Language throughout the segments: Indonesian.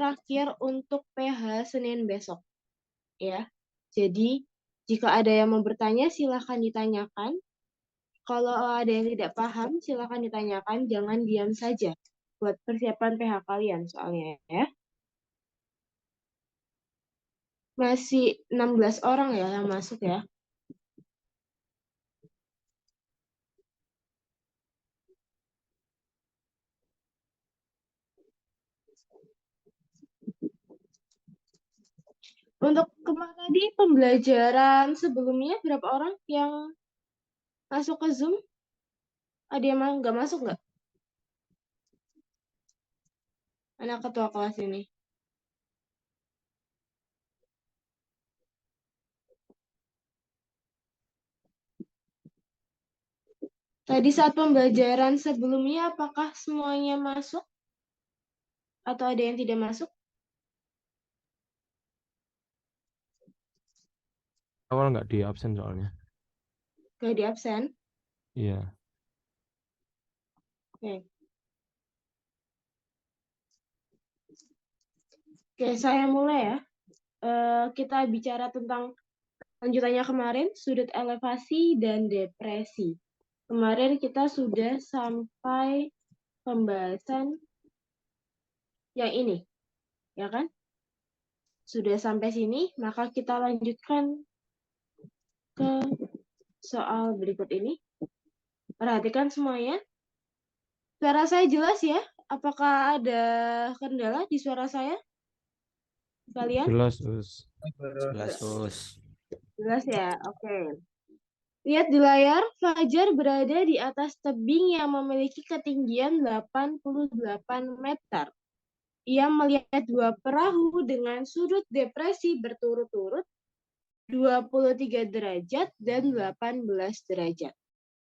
terakhir untuk PH Senin besok. Ya, jadi jika ada yang mau bertanya, silahkan ditanyakan. Kalau ada yang tidak paham, silahkan ditanyakan. Jangan diam saja buat persiapan PH kalian soalnya ya. Masih 16 orang ya yang masuk ya. Untuk kemarin tadi pembelajaran sebelumnya berapa orang yang masuk ke Zoom? Ada yang nggak masuk nggak? Anak ketua kelas ini. Tadi saat pembelajaran sebelumnya, apakah semuanya masuk? Atau ada yang tidak masuk? Awal nggak di absen soalnya. Nggak di absen? Iya. Oke. Oke, saya mulai ya. Kita bicara tentang lanjutannya kemarin, sudut elevasi dan depresi. Kemarin kita sudah sampai pembahasan yang ini, ya kan? Sudah sampai sini, maka kita lanjutkan ke soal berikut ini. Perhatikan semuanya. Suara saya jelas ya? Apakah ada kendala di suara saya? Kalian? Jelas, Us. Jelas, Us. Jelas ya? Oke. Lihat di layar, Fajar berada di atas tebing yang memiliki ketinggian 88 meter. Ia melihat dua perahu dengan sudut depresi berturut-turut 23 derajat dan 18 derajat.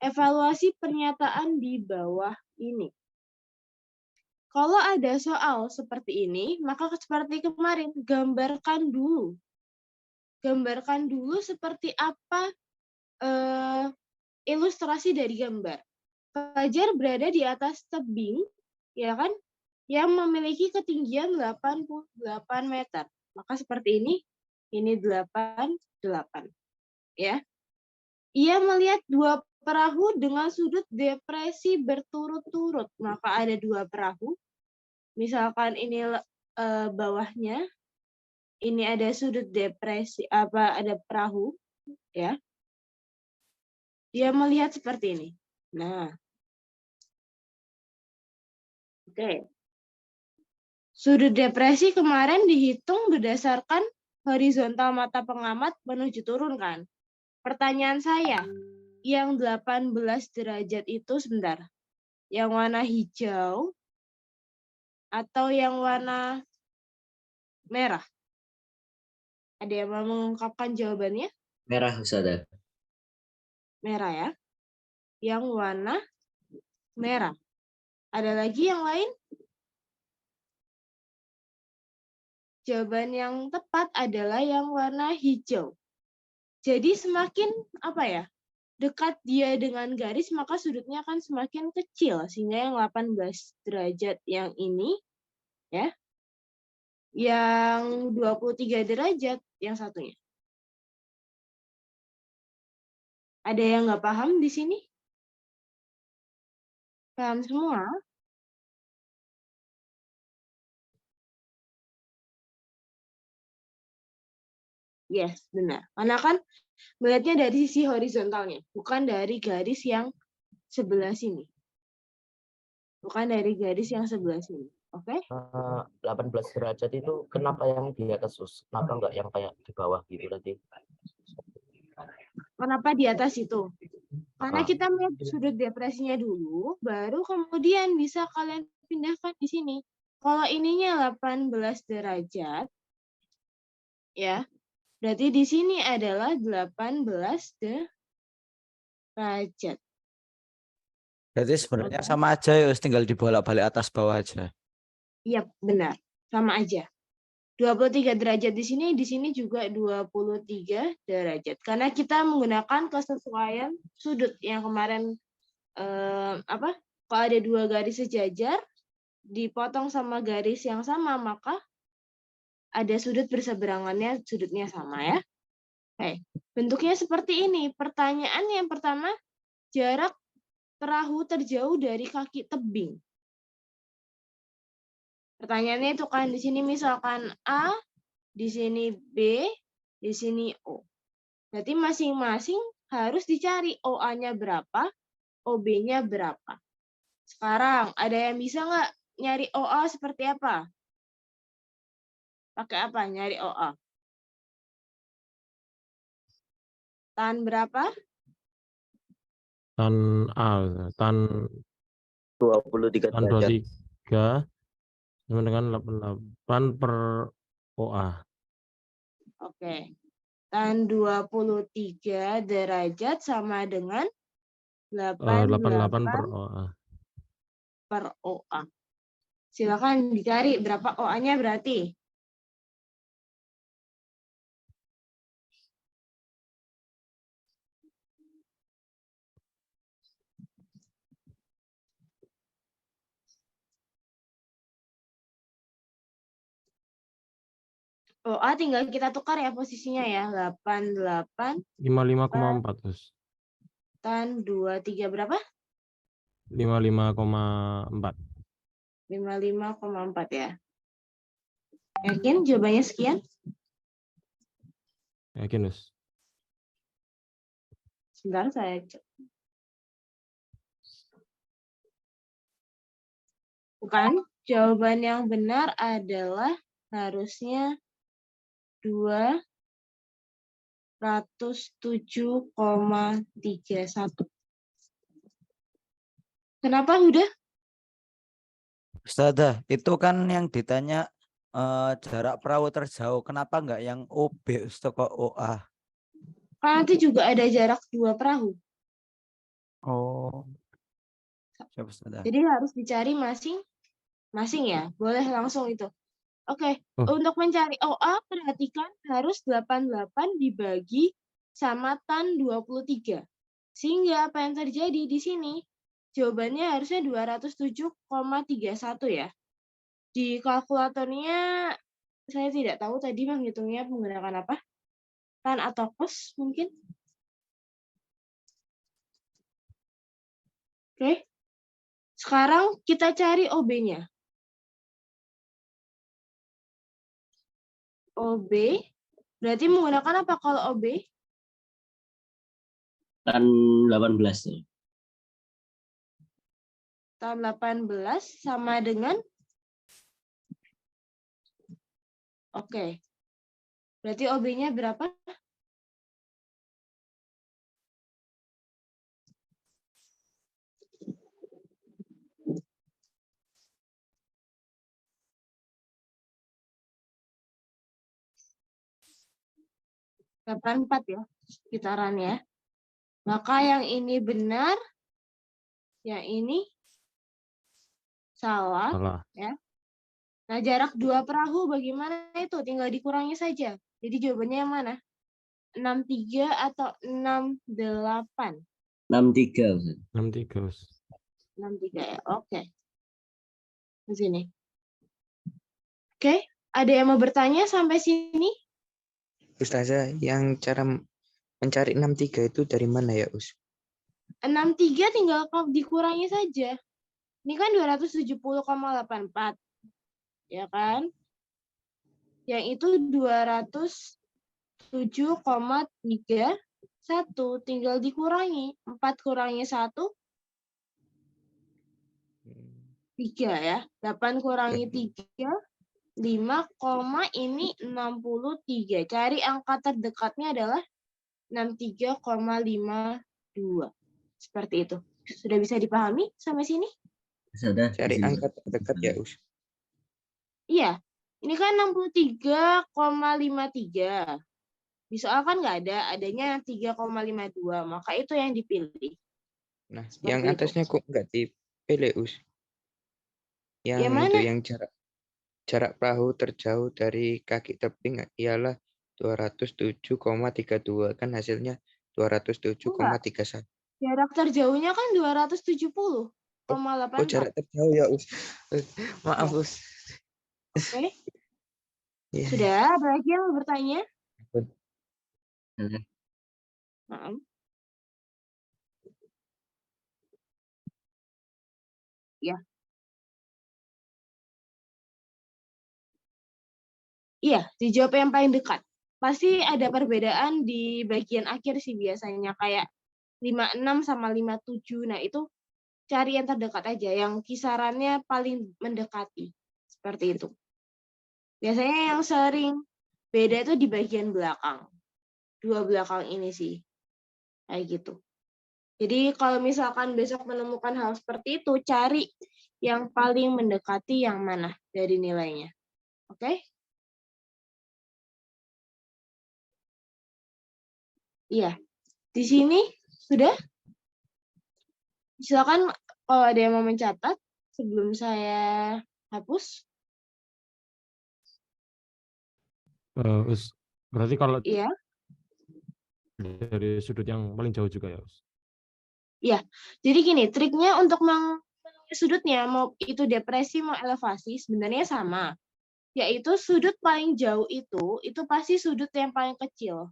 Evaluasi pernyataan di bawah ini. Kalau ada soal seperti ini, maka seperti kemarin, gambarkan dulu. Gambarkan dulu seperti apa ilustrasi dari gambar. Fajar berada di atas tebing, ya kan, yang memiliki ketinggian 88 meter. Maka seperti ini 88, ya. Ia melihat dua perahu dengan sudut depresi berturut-turut. Maka ada dua perahu. Misalkan ini bawahnya, ini ada sudut depresi, ada perahu, ya. Dia melihat seperti ini. Nah, oke. Sudut depresi kemarin dihitung berdasarkan horizontal mata pengamat menuju turun kan. Pertanyaan saya, yang 18 derajat itu sebentar. Yang warna hijau atau yang warna merah? Ada yang mau mengungkapkan jawabannya? Merah, Ustazah. Merah ya. Yang warna merah. Ada lagi yang lain? Jawaban yang tepat adalah yang warna hijau. Jadi semakin dekat dia dengan garis, maka sudutnya akan semakin kecil. Sehingga yang 18 derajat yang ini, ya, yang 23 derajat yang satunya. Ada yang nggak paham di sini? Paham semua? Yes, benar. Karena kan melihatnya dari sisi horizontalnya, bukan dari garis yang sebelah sini. Bukan dari garis yang sebelah sini. Oke? 18 derajat itu kenapa yang di atas, kenapa enggak yang kayak di bawah gitu tadi? Kenapa di atas itu? Karena kita melihat sudut depresinya dulu, baru kemudian bisa kalian pindahkan di sini. Kalau ininya 18 derajat, ya, berarti di sini adalah 18 derajat. Berarti sebenarnya sama aja ya, tinggal dibolak-balik atas bawah aja. Iya, benar. Sama aja. 23 derajat di sini juga 23 derajat. Karena kita menggunakan kesesuaian sudut yang kemarin kalau ada dua garis sejajar dipotong sama garis yang sama, maka ada sudut berseberangannya, sudutnya sama ya. Oke, bentuknya seperti ini. Pertanyaan yang pertama, jarak perahu terjauh dari kaki tebing. Pertanyaannya itu kan di sini misalkan A, di sini B, di sini O. Berarti masing-masing harus dicari OA-nya berapa, OB-nya berapa. Sekarang, ada yang bisa nggak nyari OA seperti apa? Pakai apa nyari OA? Tan berapa? Tan A, tan 23 tan derajat. 23 sama dengan 88 per OA. Oke. Tan 23 derajat sama dengan 88 per 88 OA. per OA. Silakan dicari berapa OA-nya berarti. OA tinggal kita tukar ya posisinya ya. 88 55,4 Gus. tan 23 berapa? 55,4. 55,4 ya. Yakin jawabannya sekian? Yakin Gus? Sebentar saya cek. Bukan, jawaban yang benar adalah harusnya 207,31. Kenapa udah? Ustazah, itu kan yang ditanya jarak perahu terjauh. Kenapa enggak yang OB Ustaz kok OA? Kan nanti juga ada jarak 2 perahu. Oh. Siap Ustazah. Jadi harus dicari masing-masing ya. Boleh langsung itu. Oke, untuk mencari OA perhatikan harus 88 dibagi sama tan 23. Sehingga apa yang terjadi di sini? Jawabannya harusnya 207,31 ya. Di kalkulatornya saya tidak tahu tadi menghitungnya menggunakan apa. Tan atau cos mungkin. Oke. Sekarang kita cari OB-nya. OB berarti menggunakan apa kalau OB? Tan 18 ya. Tan 18 sama dengan oke. Berarti OB-nya berapa? Empat ya, sekitarannya. Maka yang ini benar, yang ini salah. Ya. Nah, jarak 2 perahu bagaimana itu? Tinggal dikurangi saja. Jadi jawabannya yang mana? 63 atau 68? 63. Ustaz. 63 Gus. 63 ya, oke. Di sini. Oke, ada yang mau bertanya sampai sini? Ustazah, yang cara mencari 63 itu dari mana ya, Us? 63 tinggal dikurangi saja. Ini kan 270,84. Ya kan? Yang itu 207,31. Tinggal dikurangi. 4 kurangi 1. 3 ya. 8 kurangi 3. 5, ini 63. Cari angka terdekatnya adalah 63,52. Seperti itu. Sudah bisa dipahami sampai sini? Sudah. Cari angka terdekat ya, Us. Iya. Ini kan 63,53. Di soal kan nggak ada. Adanya 3,52. Maka itu yang dipilih. Nah, Seperti yang itu. atasnya kok nggak dipilih, Us? Yang Yang itu mana? yang jarak perahu terjauh dari kaki tebing ialah 207,32. Kan hasilnya 207,31. Jarak terjauhnya kan 270,84. Oh, jarak terjauh ya, Us. Maaf, Ya. Us. Oke. Iya. Sudah, ada lagi yang mau bertanya? Sudah. Maaf. Ya. Iya, dijawab yang paling dekat. Pasti ada perbedaan di bagian akhir sih biasanya, kayak 56 sama 57. Nah, itu cari yang terdekat aja, yang kisarannya paling mendekati. Seperti itu. Biasanya yang sering beda itu di bagian belakang. Dua belakang ini sih. Kayak gitu. Jadi kalau misalkan besok menemukan hal seperti itu, cari yang paling mendekati yang mana dari nilainya. Oke? Iya. Di sini sudah? Silakan kalau ada yang mau mencatat sebelum saya hapus. Us, berarti kalau Iya. dari sudut yang paling jauh juga ya, Us? Iya. Jadi gini, triknya untuk menulis sudutnya, mau itu depresi, mau elevasi, sebenarnya sama. Yaitu sudut paling jauh itu pasti sudut yang paling kecil.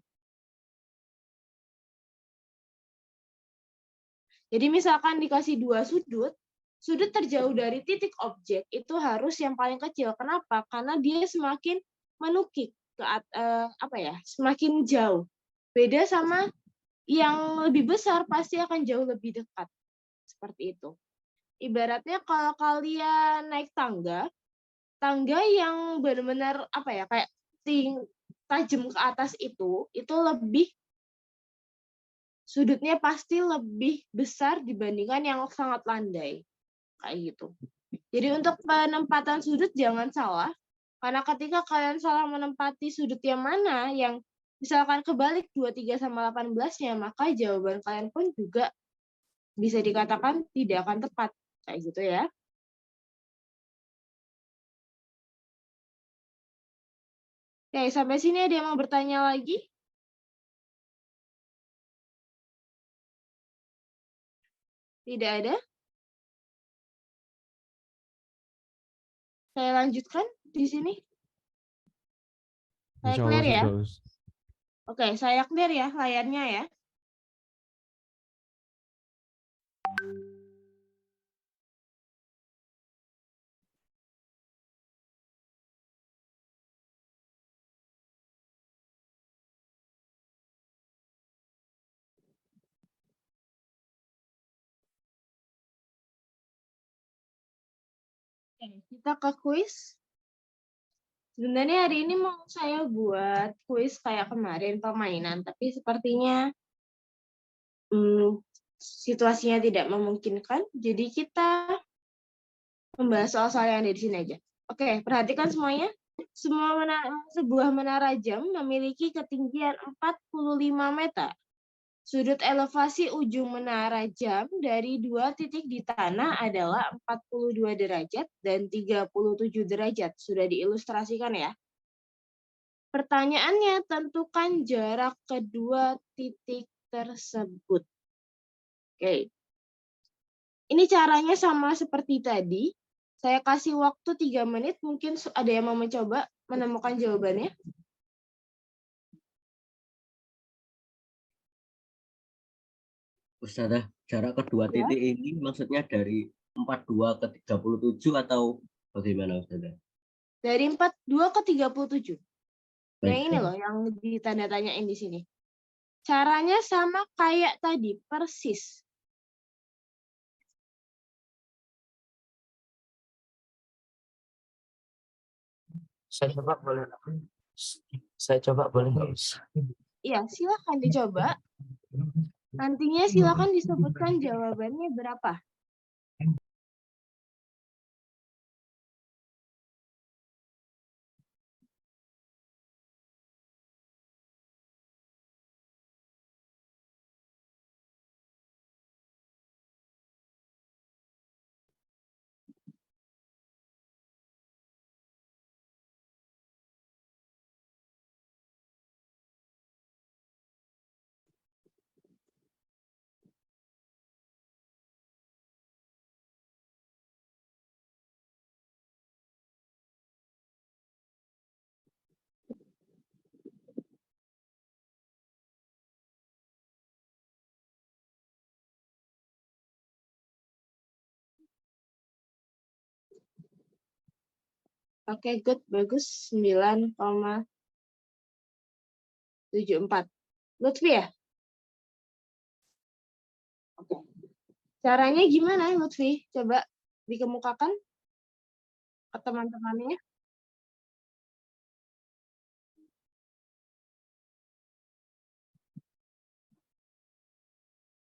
Jadi misalkan dikasih dua sudut, sudut terjauh dari titik objek itu harus yang paling kecil. Kenapa? Karena dia semakin menukik ke semakin jauh. Beda sama yang lebih besar pasti akan jauh lebih dekat. Seperti itu. Ibaratnya kalau kalian naik tangga yang benar-benar kayak tajam ke atas itu lebih sudutnya pasti lebih besar dibandingkan yang sangat landai. Kayak gitu. Jadi untuk penempatan sudut jangan salah. Karena ketika kalian salah menempati sudut yang mana, yang misalkan kebalik 23 sama 18-nya, maka jawaban kalian pun juga bisa dikatakan tidak akan tepat. Kayak gitu ya. Oke, sampai sini ada yang mau bertanya lagi? Tidak ada? Saya lanjutkan di sini. Saya Insya clear Allah ya? sudah, Us. Oke, saya clear ya layarnya ya. Oke, kita ke kuis. Sebenarnya hari ini mau saya buat kuis kayak kemarin permainan, tapi sepertinya situasinya tidak memungkinkan. Jadi kita membahas soal-soal yang ada di sini aja. Oke, perhatikan semuanya. Sebuah menara jam memiliki ketinggian 45 meter. Sudut elevasi ujung menara jam dari dua titik di tanah adalah 42 derajat dan 37 derajat. Sudah diilustrasikan ya. Pertanyaannya, tentukan jarak kedua titik tersebut. Oke. Ini caranya sama seperti tadi. Saya kasih waktu 3 menit, mungkin ada yang mau mencoba menemukan jawabannya. Ustazah, jarak kedua Ya. titik ini maksudnya dari 42 ke 37 atau bagaimana, Ustazah? Dari 42 ke 37. Yang Baik, ini loh, yang ditanda tanyain di sini. Caranya sama kayak tadi, persis. Saya coba boleh. Saya coba boleh nggak, Us? Iya, silakan dicoba. Nantinya silakan disebutkan jawabannya berapa. Oke, good. Bagus. 9,74. Lutfi ya? Oke. Caranya gimana, Lutfi? Coba dikemukakan ke teman-temannya.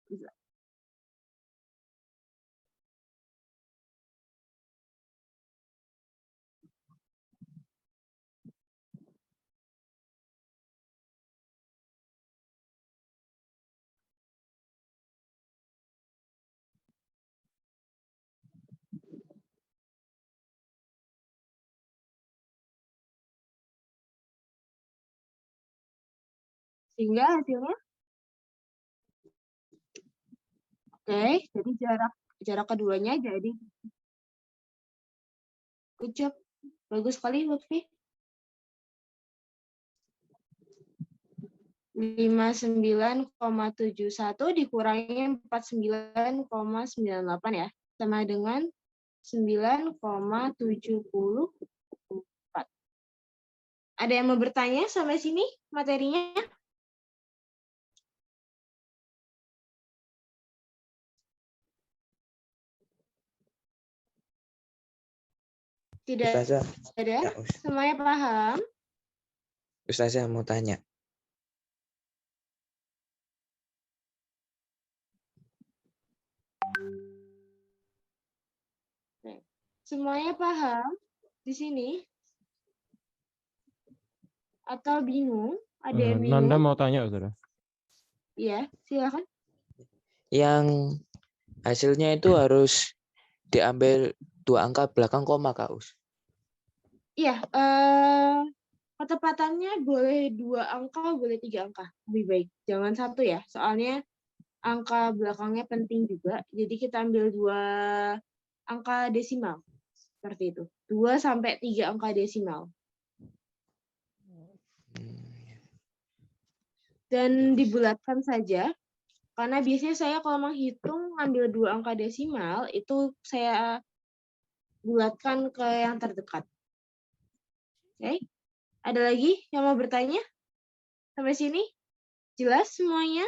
Bisa. Sehingga hasilnya, oke, jadi jarak keduanya jadi good job. Bagus sekali, Lutfi. 59,71 dikurangi 49,98 ya. Sama dengan 9,74. Ada yang mau bertanya sampai sini materinya? Tidak Ustazah, ada? ya, Semuanya paham? Ustazah mau tanya. Semuanya paham di sini? Atau bingung? Ada yang bingung? Nanda mau tanya, saudara. Iya, silakan. Yang hasilnya itu harus diambil 2 angka belakang koma, Kak Us. Iya, ketepatannya boleh 2 angka, boleh 3 angka. Lebih baik. Jangan 1 ya, soalnya angka belakangnya penting juga. Jadi kita ambil 2 angka desimal. Seperti itu. 2 sampai 3 angka desimal. Dan dibulatkan saja. Karena biasanya saya kalau menghitung ambil 2 angka desimal, itu saya bulatkan ke yang terdekat. Oke. Ada lagi yang mau bertanya? Sampai sini? Jelas semuanya?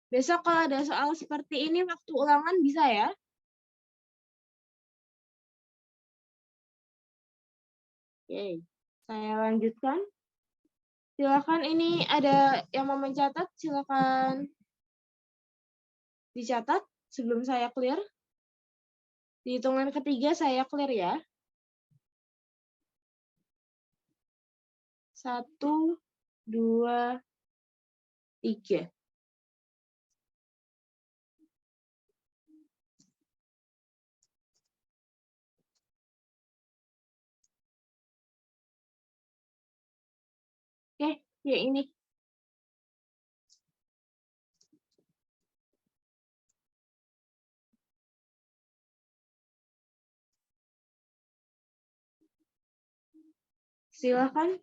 Besok kalau ada soal seperti ini, waktu ulangan bisa ya? Oke. Saya lanjutkan. Silakan, ini ada yang mau mencatat, silakan dicatat sebelum saya clear. Di hitungan ketiga saya clear ya. 1, 2, 3. Oke, ya ini. Silakan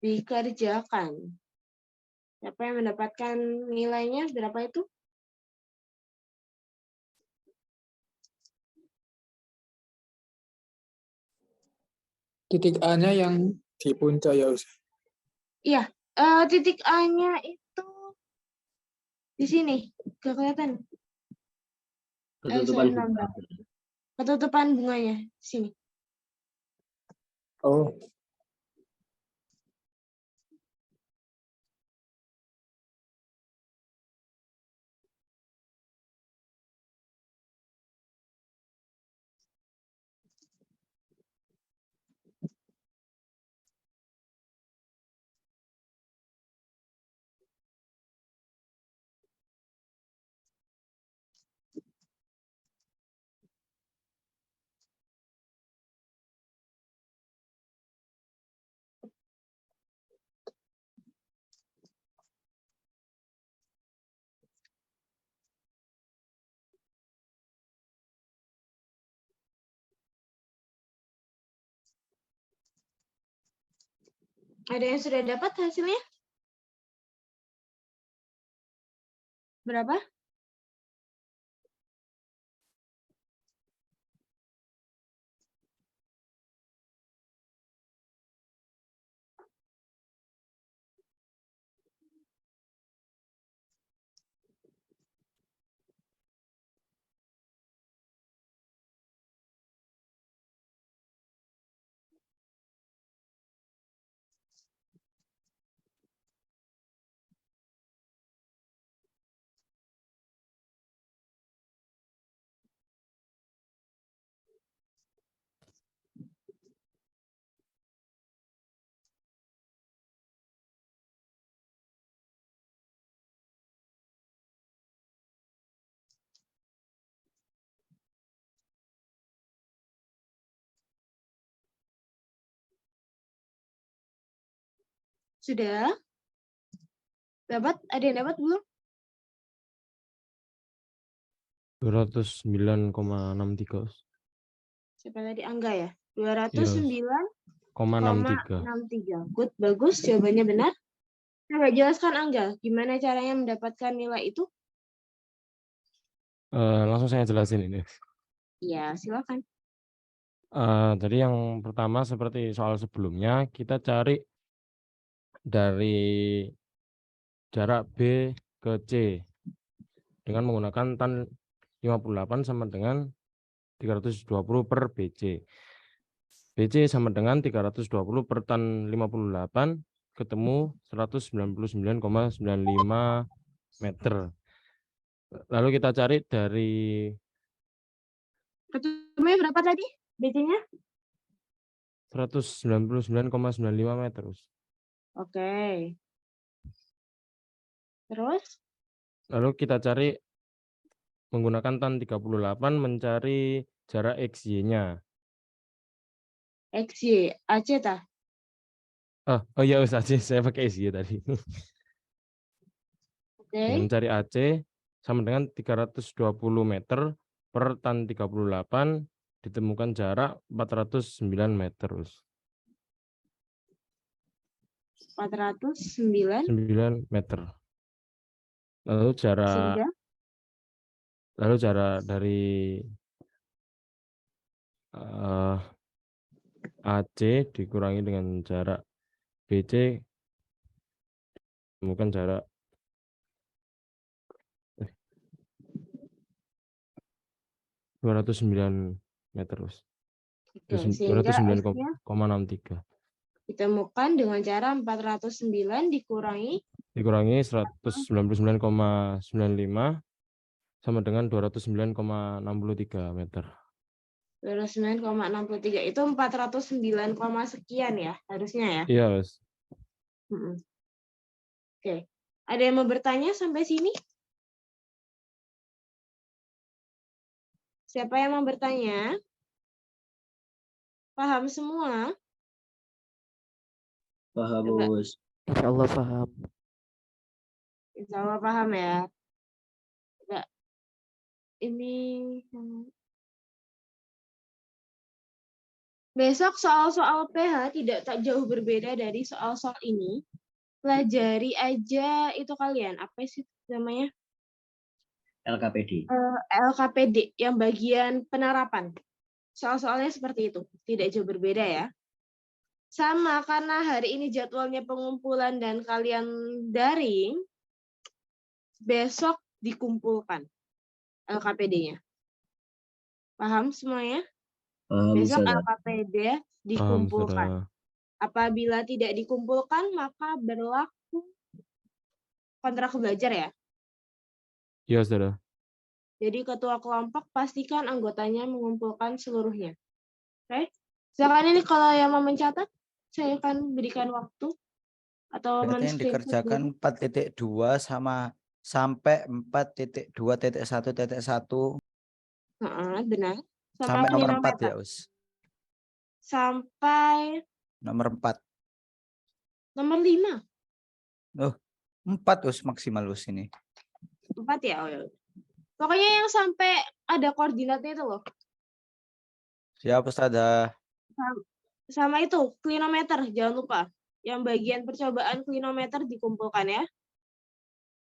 dikerjakan. Siapa yang mendapatkan nilainya berapa itu? Titik A-nya yang di puncak ya, Ustaz. Iya, titik A-nya itu di sini. Gak kelihatan. Ketutupan Saya nambah. Ketutupan bunganya di sini. Oh, Ada yang sudah dapat hasilnya? Berapa? Sudah? Dapat? Ada yang dapat belum? 209,63, Us. Siapa tadi? Angga ya? Iya, Us. 209,63. 0,63. Good, bagus. Jawabannya benar. Coba jelaskan Angga, gimana caranya mendapatkan nilai itu? Langsung saya jelasin ini. Ya, silakan. Jadi yang pertama seperti soal sebelumnya, kita cari dari jarak B ke C dengan menggunakan tan 58 sama dengan 320 per BC. BC sama dengan 320 per tan 58, ketemu 199,95 meter. Lalu kita cari dari Ketemunya berapa tadi? BC-nya? 199,95 meter. Oke. Terus? Lalu kita cari menggunakan tan 38 mencari jarak XY-nya. XY, AC tah? Oh iya Ustaz, saya pakai XY tadi. Oke. Mencari AC sama dengan 320 meter per tan 38, ditemukan jarak 409 meter. 409 9 meter. Lalu jarak sehingga dari AC dikurangi dengan jarak BC, ditemukan jarak 209 meter. Oke, sehingga X-nya 209,63 ditemukan dengan cara 409 dikurangi 199,95 sama dengan 209,63 meter. 209,63 itu 409, sekian ya harusnya ya. Iya, Mas. Oke, ada yang mau bertanya sampai sini? Siapa yang mau bertanya? Paham semua? Paham, Coba. Us. Insya Allah paham. Insya Allah paham ya. Coba. Ini besok soal-soal PH tak jauh berbeda dari soal-soal ini. Pelajari aja itu kalian. Apa sih namanya? LKPD. LKPD yang bagian penerapan. Soal-soalnya seperti itu. Tidak jauh berbeda ya. Sama karena hari ini jadwalnya pengumpulan dan kalian daring, besok dikumpulkan LKPD-nya. Paham semuanya? Paham, Besok Ustazah. LKPD dikumpulkan. Apabila tidak dikumpulkan, maka berlaku kontrak belajar ya. Iya, Saudara. Jadi ketua kelompok pastikan anggotanya mengumpulkan seluruhnya. Oke? Silakan ini kalau yang mau mencatat, saya akan berikan waktu atau Berarti yang dikerjakan 4.2 sama sampai 4.2.1.1. Benar. Sampai nomor 4 klinometer. ya, Us. Sampai Nomor 4. nomor 5. 4 Us maksimal Us ini. 4 ya. Oh, ya. Pokoknya yang sampai ada koordinatnya itu loh. Siap Ustazah. Sama itu, klinometer, jangan lupa. Yang bagian percobaan klinometer dikumpulkan ya.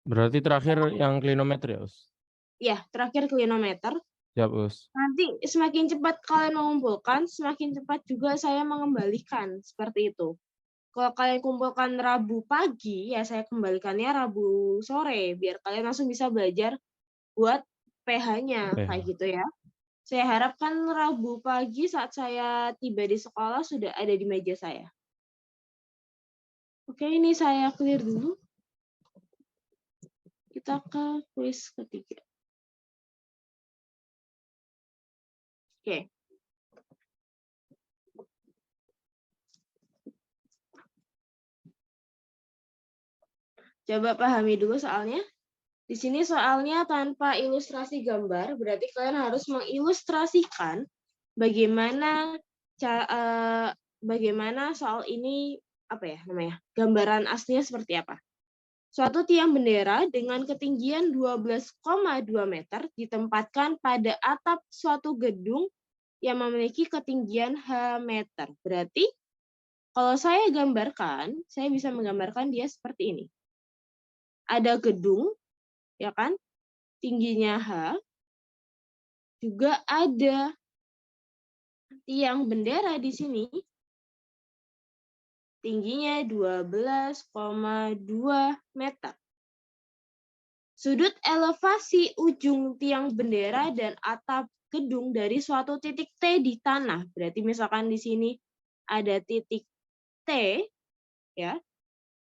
Berarti terakhir yang klinometer ya, Us? Ya, terakhir klinometer. Siap, Us. Nanti semakin cepat kalian mengumpulkan, semakin cepat juga saya mengembalikan. Seperti itu. Kalau kalian kumpulkan Rabu pagi, ya saya kembalikannya Rabu sore. Biar kalian langsung bisa belajar buat PH-nya. Kayak gitu ya. Saya harapkan Rabu pagi saat saya tiba di sekolah sudah ada di meja saya. Oke, ini saya clear dulu. Kita ke kuis ketiga. Oke. Coba pahami dulu soalnya. Di sini soalnya tanpa ilustrasi gambar, berarti kalian harus mengilustrasikan bagaimana soal ini apa ya namanya? Gambaran aslinya seperti apa? Suatu tiang bendera dengan ketinggian 12,2 meter ditempatkan pada atap suatu gedung yang memiliki ketinggian H meter. Berarti kalau saya gambarkan, saya bisa menggambarkan dia seperti ini. Ada gedung, ya kan? Tingginya H. Juga ada tiang bendera di sini. Tingginya 12,2 meter. Sudut elevasi ujung tiang bendera dan atap gedung dari suatu titik T di tanah. Berarti misalkan di sini ada titik T, ya,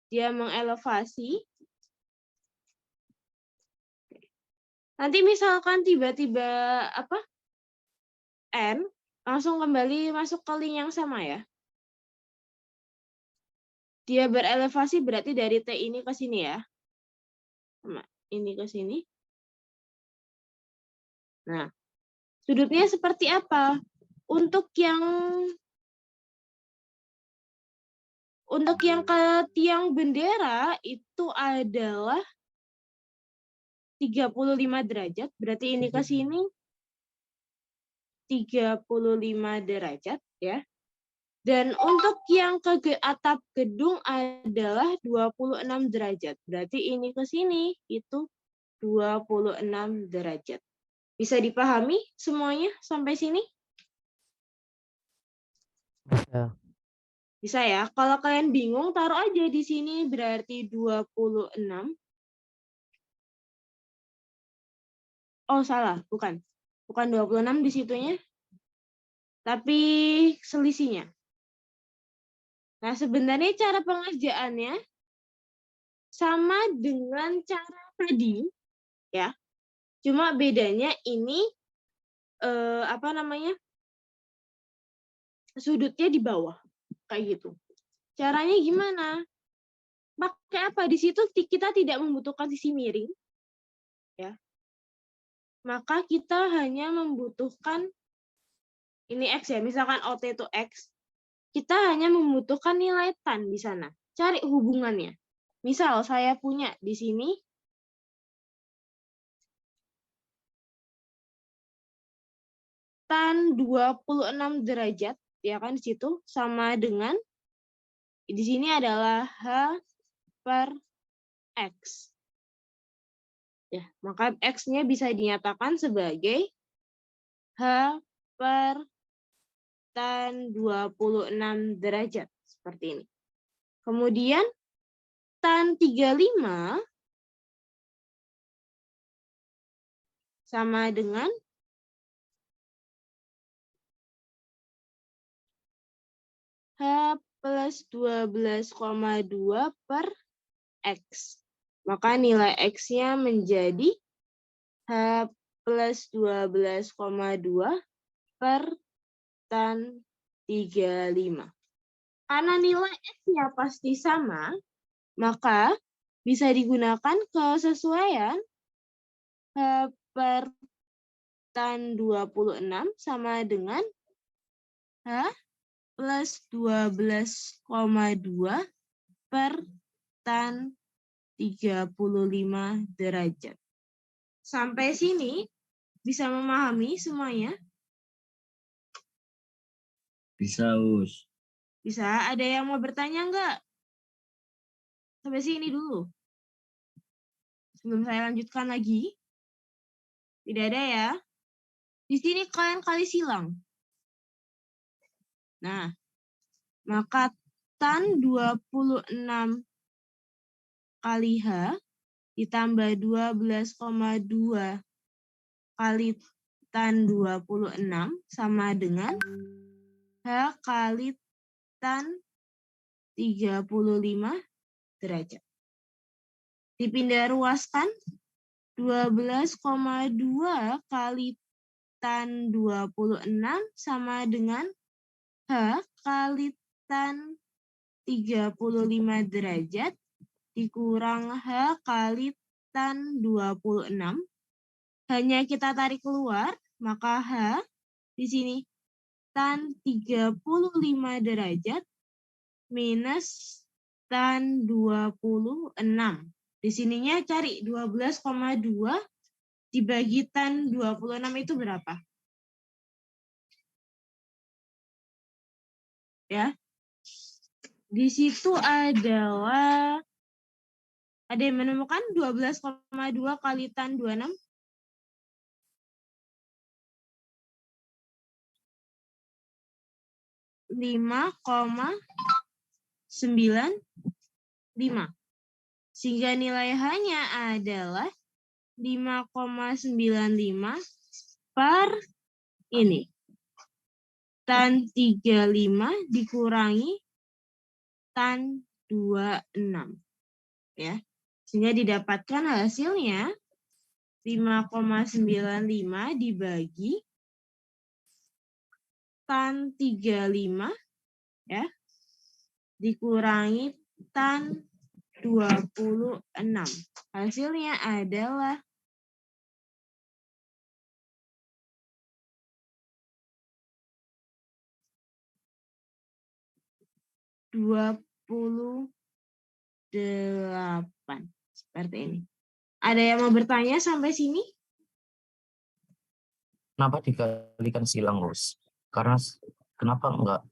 dia mengelevasi. Nanti misalkan tiba-tiba apa N, langsung kembali masuk ke link yang sama ya. Dia berelevasi berarti dari T ini ke sini ya. Ini ke sini. Nah, sudutnya seperti apa? Untuk yang ke tiang bendera itu adalah 35 derajat, berarti ini ke sini 35 derajat ya. Dan untuk yang ke atap gedung adalah 26 derajat. Berarti ini ke sini itu 26 derajat. Bisa dipahami semuanya sampai sini? Bisa. Bisa ya. Kalau kalian bingung, taruh aja di sini berarti 26. Oh, salah. Bukan. Bukan 26 di situnya. Tapi selisihnya. Nah, sebenarnya cara pengerjaannya sama dengan cara tadi, ya. Cuma bedanya ini sudutnya di bawah, kayak gitu. Caranya gimana? Pakai apa? Di situ kita tidak membutuhkan sisi miring, ya. Maka kita hanya membutuhkan ini X ya, misalkan OT itu X. Kita hanya membutuhkan nilai tan di sana. Cari hubungannya. Misal saya punya di sini tan 26 derajat, ya kan di situ sama dengan di sini adalah H per X. Ya, maka X-nya bisa dinyatakan sebagai H per tan 26 derajat. Seperti ini. Kemudian tan 35 sama dengan H plus 12,2 per X. Maka nilai X-nya menjadi H plus 12,2 per tan 35. Karena nilai X-nya pasti sama, maka bisa digunakan kesesuaian H per tan 26 sama dengan H plus 12,2 per tan 35 derajat. Sampai sini bisa memahami semuanya? Bisa, Us. Bisa. Ada yang mau bertanya enggak? Sampai sini dulu. Sebelum saya lanjutkan lagi. Tidak ada ya. Di sini kalian kali silang. Nah, maka tan 26 kali H ditambah 12,2 kali tan 26 sama dengan H kali tan 35 derajat. Dipindah ruaskan 12,2 kali tan 26 sama dengan H kali tan 35 derajat dikurang H kali tan 26. Hanya kita tarik keluar, maka H di sini tan 35 derajat minus tan 26. Di sininya cari 12,2 dibagi tan 26 itu berapa? Ya. Di situ adalah ada yang menemukan 12,2 kali tan 26? Lima, 95. Sehingga nilai H-nya adalah 5,95 per ini. Tan 35 dikurangi tan 26. Ya. Sehingga didapatkan hasilnya 5,95 dibagi tan 35 ya dikurangi tan 26. Hasilnya adalah 28. Seperti ini. Ada yang mau bertanya sampai sini? Kenapa dikalikan silang, Gus? Karena kenapa enggak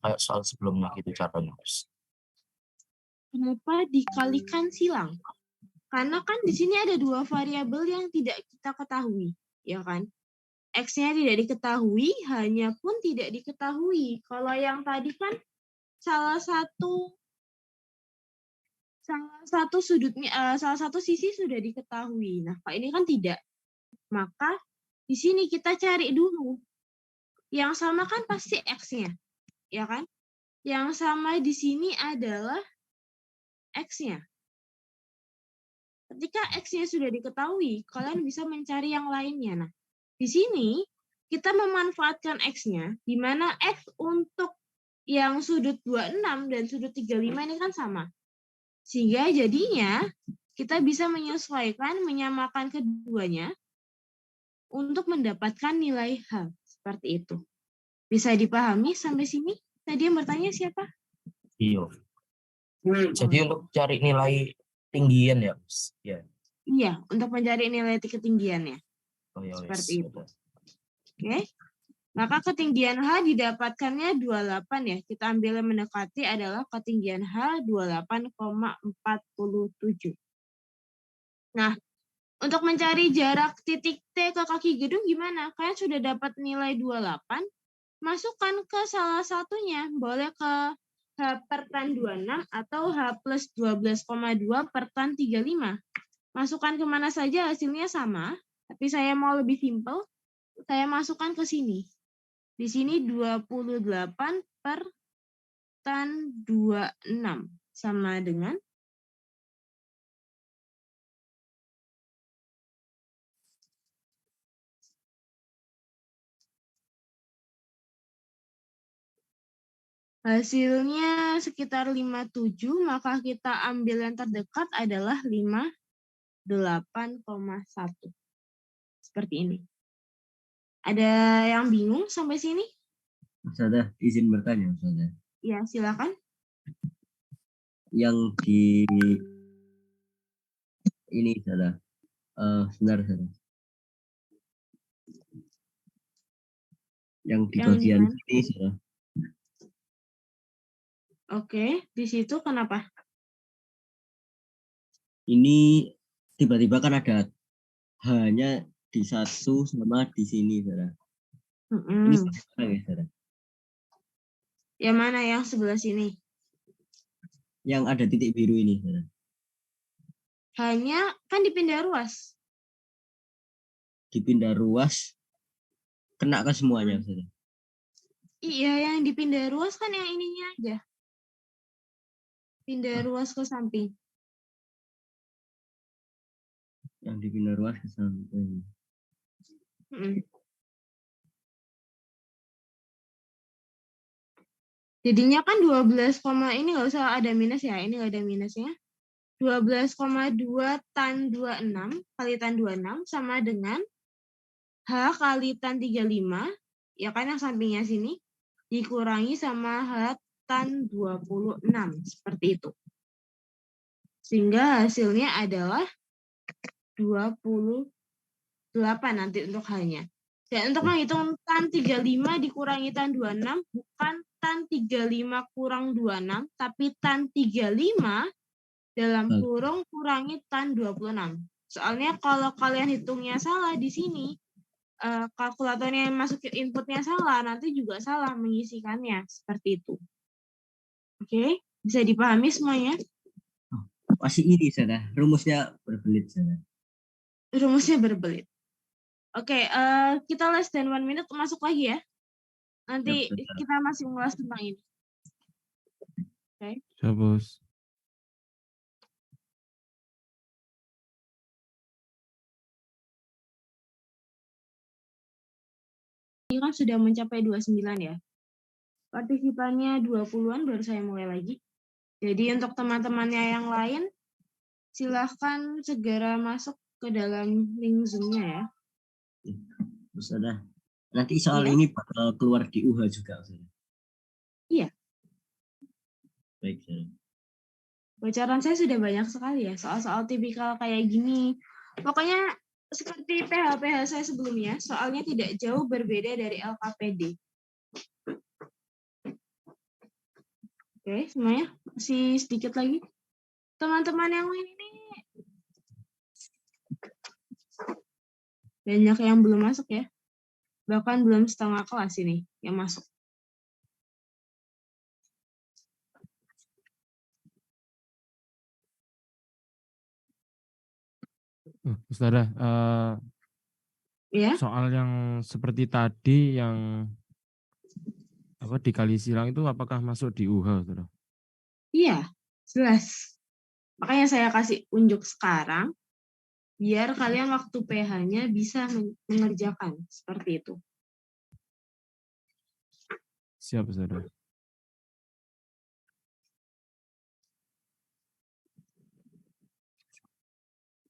kayak soal sebelumnya gitu caranya, Gus? Kenapa dikalikan silang? Karena kan di sini ada dua variabel yang tidak kita ketahui, ya kan? X-nya tidak diketahui, hanya pun tidak diketahui. Kalau yang tadi kan salah satu sisi sudah diketahui. Nah, kalau ini kan tidak. Maka di sini kita cari dulu. Yang sama kan pasti X-nya, ya kan? Yang sama di sini adalah X-nya. Ketika X-nya sudah diketahui, kalian bisa mencari yang lainnya. Nah, di sini kita memanfaatkan X-nya, di mana X untuk yang sudut 26 dan sudut 35 ini kan sama. Sehingga jadinya kita bisa menyesuaikan, menyamakan keduanya untuk mendapatkan nilai H. Seperti itu. Bisa dipahami sampai sini? Tadi yang bertanya siapa? Iya. Jadi untuk cari nilai tinggian ya, Gus? Ya. Iya, untuk mencari nilai ketinggiannya. Oh, ya, Seperti itu. udah. Oke. Maka ketinggian H didapatkannya 28 ya. Kita ambil yang mendekati adalah ketinggian H 28,47. Nah, untuk mencari jarak titik T ke kaki gedung gimana? Kalian sudah dapat nilai 28, masukkan ke salah satunya. Boleh ke H per tan 26 atau H plus 12,2 per tan 35. Masukkan kemana saja hasilnya sama, tapi saya mau lebih simpel, saya masukkan ke sini. Di sini 28 per tan 26 sama dengan 5. Hasilnya sekitar 57, maka kita ambil yang terdekat adalah 58,1. Seperti ini. Ada yang bingung sampai sini? Ustazah, izin bertanya, Ustazah. Ya, silakan. Yang di ini, Ustazah. Sebentar, Ustazah. Yang di bagian ini, Ustazah. Oke, di situ kenapa? Ini tiba-tiba kan ada hanya di satu sama di sini, Ustazah. Ini bagaimana ya, Ustazah? Yang mana yang sebelah sini? Yang ada titik biru ini, Ustazah. Hanya kan dipindah ruas. Dipindah ruas, kena ke semuanya, Ustazah. Iya, yang dipindah ruas kan yang ininya aja. Pindah ruas ke samping. Yang dipindah ruas ke samping. Jadinya kan 12, ini nggak usah ada minus ya. Ini nggak ada minusnya. 12,2 tan 26 kali tan 26 sama dengan H kali tan 35. Ya kan yang sampingnya sini. Dikurangi sama H tan 26. Seperti itu. Sehingga hasilnya adalah 28 nanti untuk halnya. Dan untuk menghitung tan 35 dikurangi tan 26, bukan tan 35 kurang 26, tapi tan 35 dalam kurung kurangi tan 26. Soalnya kalau kalian hitungnya salah di sini, kalkulatornya yang masukin inputnya salah, nanti juga salah mengisikannya. Seperti itu. Oke, bisa dipahami semuanya? Masih ini, saudara. Rumusnya berbelit, saudara. Rumusnya berbelit. Oke, kita less than 1 minute masuk lagi ya. Nanti kita masih mengulas tentang ini. Oke. Ya, Bos. Ini kan sudah mencapai 29 ya. Partisipannya 20-an baru saya mulai lagi. Jadi untuk teman-temannya yang lain, silahkan segera masuk ke dalam link Zoom-nya ya. Saudara. Nanti soal Iya. ini bakal keluar di UH juga, saudara. Iya. Baik, saudara. Bocoran saya sudah banyak sekali ya, soal-soal tipikal kayak gini. Pokoknya seperti PH-PH saya sebelumnya, soalnya tidak jauh berbeda dari LKPD. Oke, semuanya masih sedikit lagi. Teman-teman yang lain ini banyak yang belum masuk ya. Bahkan belum setengah kelas ini yang masuk. Saudara, Ya, soal yang seperti tadi yang dikali silang itu apakah masuk di UH, saudara? iya, jelas. Makanya saya kasih unjuk sekarang, biar kalian waktu PH-nya bisa mengerjakan. Seperti itu. Siap, saudara.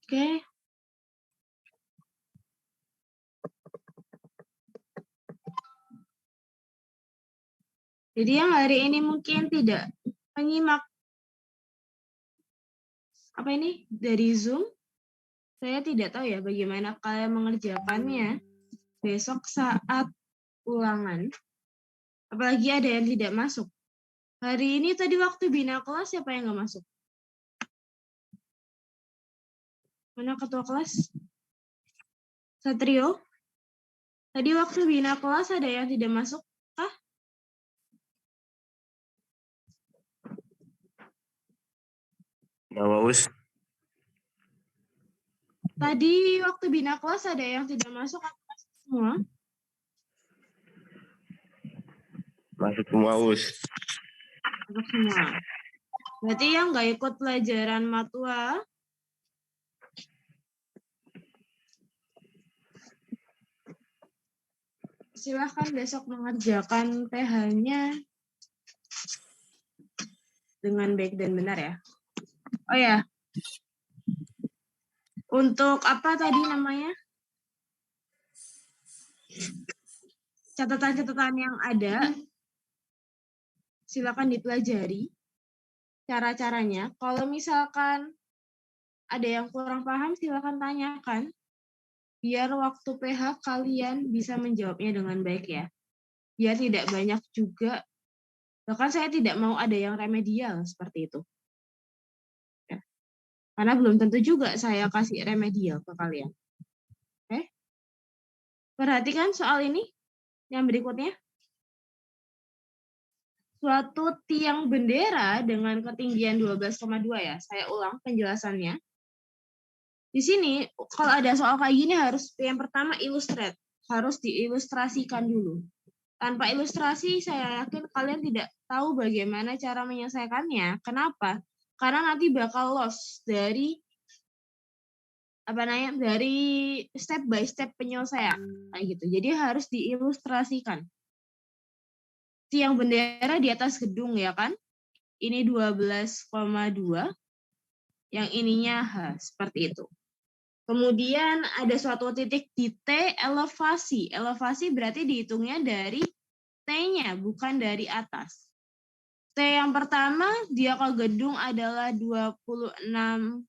Oke. Jadi yang hari ini mungkin tidak menyimak apa ini dari Zoom, saya tidak tahu ya bagaimana kalian mengerjakannya besok saat ulangan. Apalagi ada yang tidak masuk. Hari ini tadi waktu bina kelas siapa yang nggak masuk? Mana ketua kelas? Satrio? Tadi waktu bina kelas ada yang tidak masuk kah? Baus. Tadi waktu bina kelas ada yang tidak masuk apa semua? Masuk semua, Us. Masuk semua. Berarti yang nggak ikut pelajaran matua silahkan besok mengerjakan PH-nya dengan baik dan benar ya. Oh ya, untuk apa tadi namanya? Catatan-catatan yang ada, silakan dipelajari cara-caranya. Kalau misalkan ada yang kurang paham, silakan tanyakan. Biar waktu PH kalian bisa menjawabnya dengan baik ya. Biar tidak banyak juga, bahkan saya tidak mau ada yang remedial seperti itu. Ya. Karena belum tentu juga saya kasih remedial ke kalian. Oke? Perhatikan soal ini, yang berikutnya. Suatu tiang bendera dengan ketinggian 12,2 ya. Saya ulang penjelasannya. Di sini, kalau ada soal kayak gini harus yang pertama illustrate. Harus diilustrasikan dulu. Tanpa ilustrasi, saya yakin kalian tidak tahu bagaimana cara menyelesaikannya. Kenapa? Karena nanti bakal loss dari dari step by step penyelesaian. Kayak gitu. Jadi harus diilustrasikan. Tiang bendera di atas gedung ya kan? Ini 12,2. Yang ininya H. Seperti itu. Kemudian ada suatu titik di T elevasi. Elevasi berarti dihitungnya dari T-nya, bukan dari atas. yang pertama, dia ke gedung adalah 26.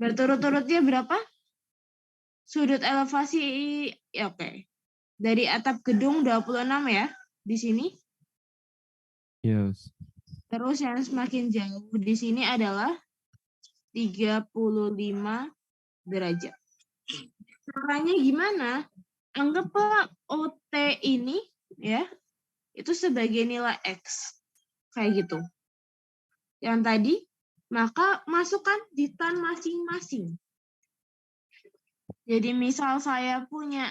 Berturut-turutnya berapa? Sudut elevasi, ya oke. Dari atap gedung 26 ya, di sini. Yes. Terus yang semakin jauh di sini adalah 35 derajat. Caranya gimana? Anggaplah OT ini ya, itu sebagai nilai X. Kayak gitu. Yang tadi, maka masukkan di tan masing-masing. Jadi misal saya punya,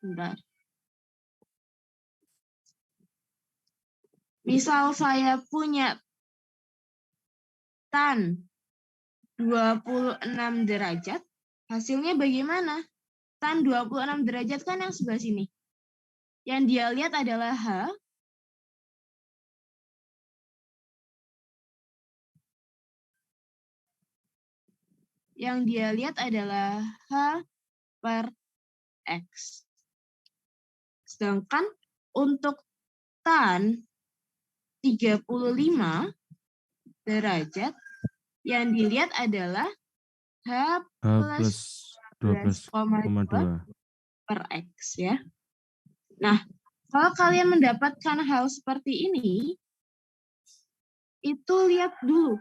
bentar. Misal saya punya tan 26 derajat, hasilnya bagaimana? Tan 26 derajat kan yang sebelah sini. Yang dia lihat adalah H. Yang dia lihat adalah H per X. Sedangkan untuk tan 35 derajat, yang dilihat adalah H plus 12,2 per X ya. Nah, kalau kalian mendapatkan hal seperti ini, itu lihat dulu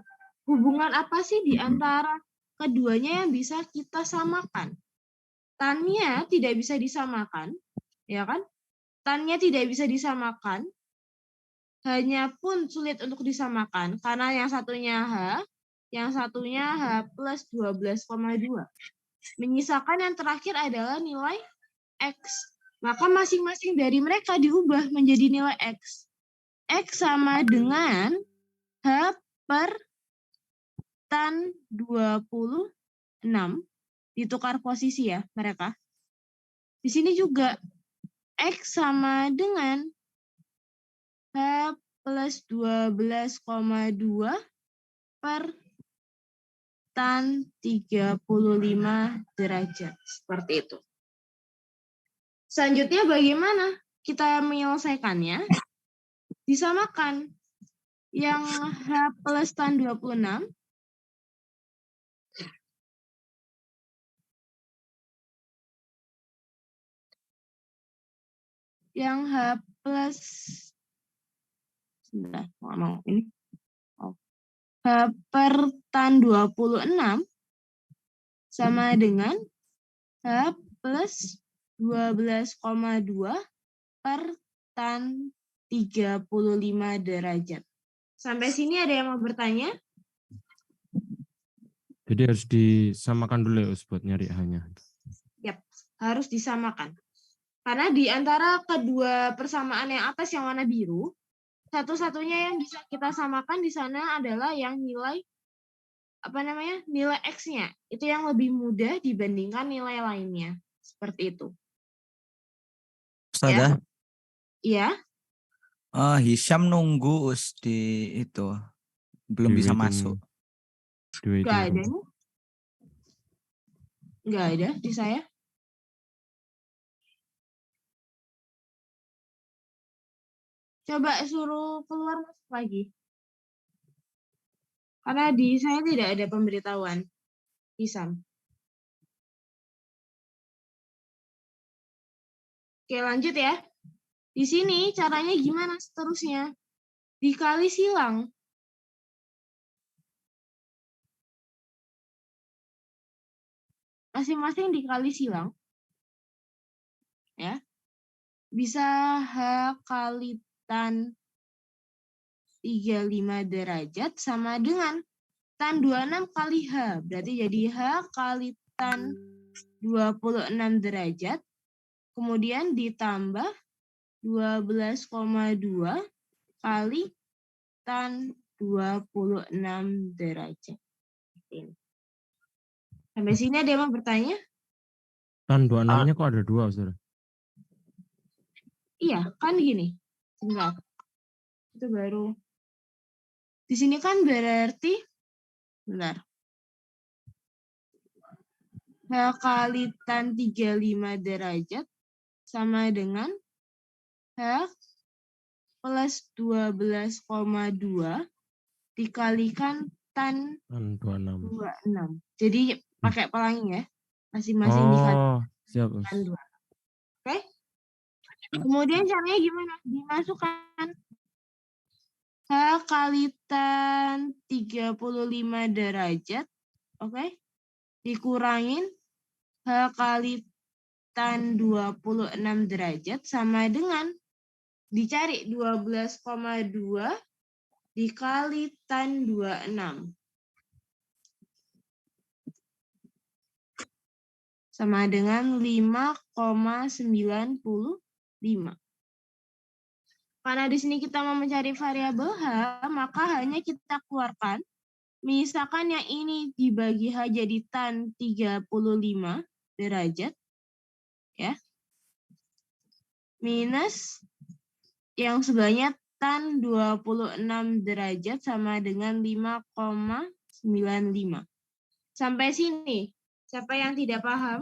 hubungan apa sih di antara keduanya yang bisa kita samakan. Tannya tidak bisa disamakan, ya kan? Tannya tidak bisa disamakan, hanya pun sulit untuk disamakan karena yang satunya H, yang satunya H plus 12,2. Menyisakan yang terakhir adalah nilai X. Maka masing-masing dari mereka diubah menjadi nilai X. X sama dengan H per tan 26. Ditukar posisi ya mereka. Di sini juga X sama dengan H plus 12,2 per tan 35 derajat. Seperti itu. Selanjutnya bagaimana kita menyelesaikannya? Disamakan. Yang H plus tan 26 yang H plus ini. H per tan 26 sama dengan H plus 12,2 per tan 35 derajat. Sampai sini ada yang mau bertanya? Jadi harus disamakan dulu ya Us buat nyari H-nya. Yap, harus disamakan. Karena di antara kedua persamaan yang atas yang warna biru, satu-satunya yang bisa kita samakan di sana adalah yang nilai nilai X-nya. Itu yang lebih mudah dibandingkan nilai lainnya. Seperti itu. Ustazah, Iya. Hisham nunggu Us di itu. Belum Di bisa waiting- masuk. di waiting Nggak ada room. nih. Nggak ada di saya. Coba suruh keluar masuk lagi. Karena di saya tidak ada pemberitahuan. Hisam. Oke, lanjut ya. Di sini caranya gimana seterusnya? Dikali silang. Masing-masing dikali silang. Ya. Bisa H kali tan 35 derajat sama dengan tan 26 kali H. Berarti jadi H kali tan 26 derajat. Kemudian ditambah 12,2 kali tan 26 derajat. Sampai sini ada yang mau bertanya? Tan 26-nya kok ada 2, Saudara? Iya, kan gini. Sebentar. Itu baru. Di sini kan berarti, benar. H kali tan 35 derajat sama dengan H plus 12,2 dikalikan tan 26. 26. Jadi pakai pelangi ya. Masing-masing dikalikan Oh, siap. tan 2. Oke? Kemudian caranya gimana? Dimasukkan H kali tan 35 derajat. Oke? Dikurangin H kali tan 26 derajat sama dengan dicari 12,2 dikali tan 26. Sama dengan 5,95. Karena di sini kita mau mencari variabel H, maka hanya kita keluarkan. Misalkan yang ini dibagi H jadi tan 35 derajat. Ya. Minus yang sebelahnya tan 26 derajat sama dengan 5,95. Sampai sini. Siapa yang tidak paham?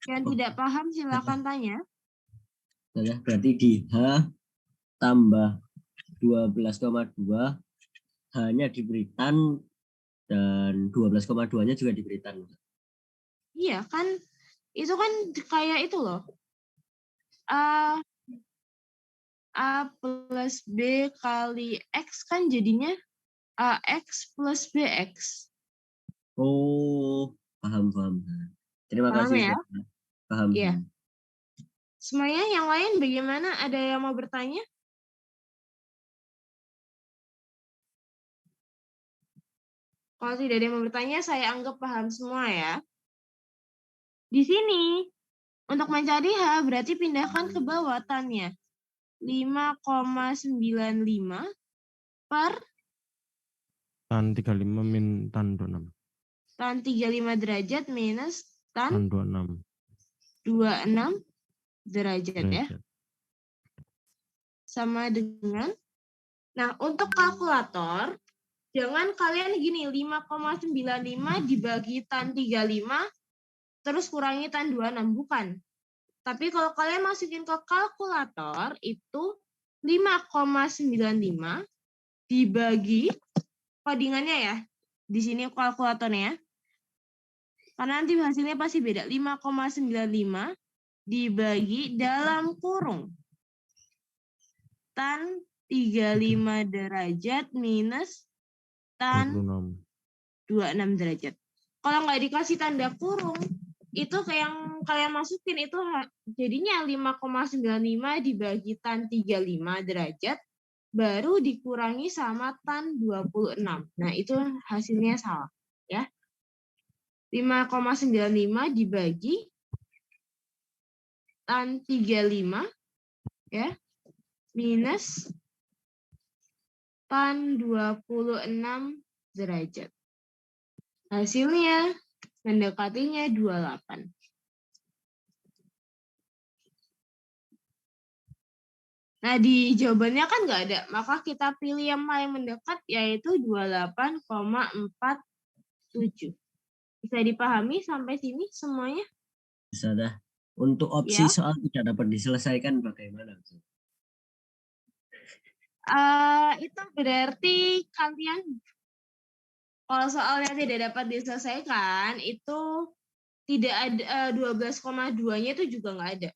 Yang tidak paham silakan tanya. Berarti di H tambah 12,2 hanya diberi tan dan 12,2-nya juga diberi tan. Iya kan, itu kan kayak itu loh. A plus B kali X kan jadinya AX plus BX. Oh, paham. Terima Paham kasih. ya? Paham. Iya. Semuanya yang lain bagaimana? Ada yang mau bertanya? Kalau tidak ada yang mau bertanya, saya anggap paham semua ya. Di sini, untuk mencari H, berarti pindahkan ke bawah tannya. 5,95 per Tan 35 min tan 26. tan 35 derajat minus tan 26 derajat ya. Sama dengan, nah untuk kalkulator, jangan kalian gini, 5,95 dibagi tan 35, terus kurangi tan 26, bukan. Tapi kalau kalian masukin ke kalkulator, itu 5,95 dibagi, codingannya ya, di sini kalkulatornya, karena nanti hasilnya pasti beda, 5,95 dibagi dalam kurung tan 35 derajat minus tan 26 derajat. Kalau nggak dikasih tanda kurung, itu kayak yang kalian masukin itu jadinya 5,95 dibagi tan 35 derajat, baru dikurangi sama tan 26. Nah, itu hasilnya salah. Ya. 5,95 dibagi tan 35 ya minus tan 26 derajat. Hasilnya mendekatinya 28. Nah, di jawabannya kan nggak ada. Maka kita pilih yang paling mendekat, yaitu 28,47. Bisa dipahami sampai sini semuanya? Bisa dah. Untuk opsi Ya. soal tidak dapat diselesaikan bagaimana? Itu berarti kalian, kalau soalnya tidak dapat diselesaikan, itu tidak ada 12,2-nya itu juga nggak ada.